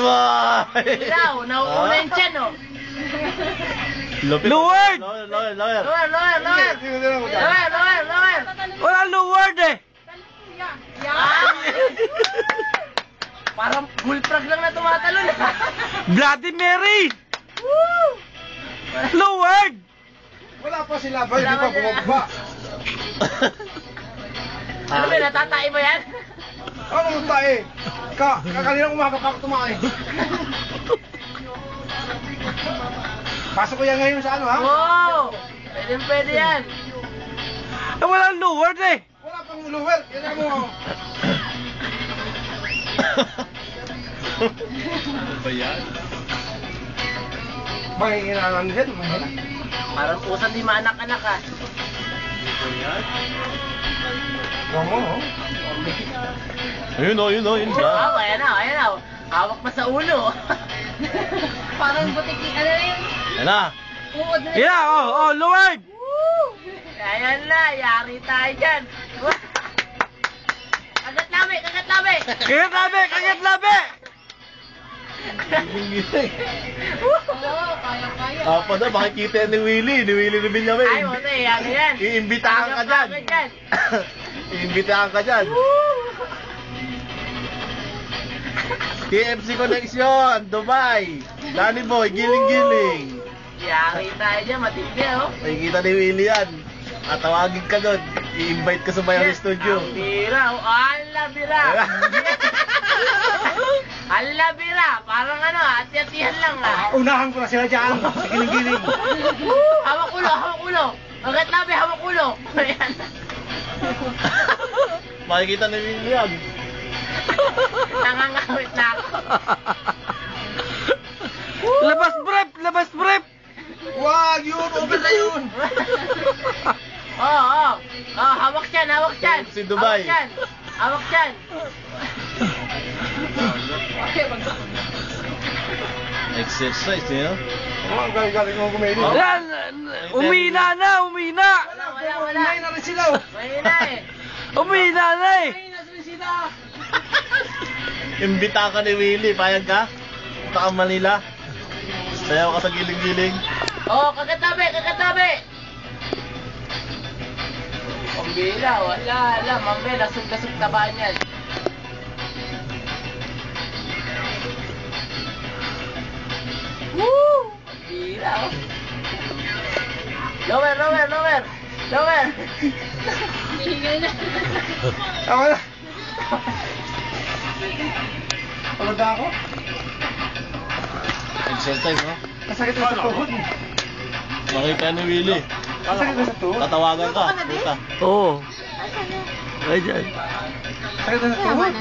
Wow! Ilaw, nauuna yung tiyan, oh. Lord! Lower. Wala Lord eh! Parang bullfrog lang na tumatalon. Bloody Mary! Lord! Wala pa sila ba? Hindi pa bumaba. Ano ba, natatay mo yan? Ano mo tayo? Kakalinang umaga pa ako tumakay. Pasok ko yan ngayon sa ano, ha? Wow! Pwede yan. Wala Lord eh! Wala pang lower. Yan ang mo. Ano ba yan? Mahihinanan din, mahina. Parang pusan di maanak-anak, ha? Oo. Ayun yun siya. Wow, ayan na. Hawak pa sa ulo. Parang butiki, ano yun? Yan na. Uod na. Yeah, Lord! Ayan na, yari tayo dyan. Kagat labi! Kagat labi! Kaya. Apa na, makikita yan ni Willie Villanueva. Ay, wala yan. Iimbitahan ka dyan. Iimbitahan ka dyan. KFC Connection, Dubai. Danny Boy, giling-giling. Yari tayo dyan, matindi, oh. Makikita ni Willie yan. At tawagin ka doon. I-invite ka sa Bayan Studio. Ang bira, oh. Ala bira. Ala bira. Parang ano, ati-atihan lang, ah. Unahan ko na sila dyan. Sa giling-giling. Hawak ulo. Kagat labi, hawak ulo. Ayan. Makikita ni Willie yan. Nangangawit na ako. Labas brief! Wag yun, over na yun. Hawak yan. Si Dubai. Hawak yan. Exercise, eh, no? Ang galing mo gumili. Umina na! Wala. Unahin na rin sila. Mahina eh. Umina na eh! Mahina sila. Imbita ka ni Willie, payag ka? Punta ka Manila. Sayaw ka sa giling-giling. Kagat labi. Pambila, wala. Mambe, lasog-lasog tabaan yan. Woo! Pambila, oh. Lower. Hingay na. Tama na. Pagod na ako. Exercise, no? Kasakit na sa tuhod. Makita ni Willie. Kasakit na sa tuhod. Tatawagan ka. Puta. Oo. Ay, dyan. Sakit na sa tuhod.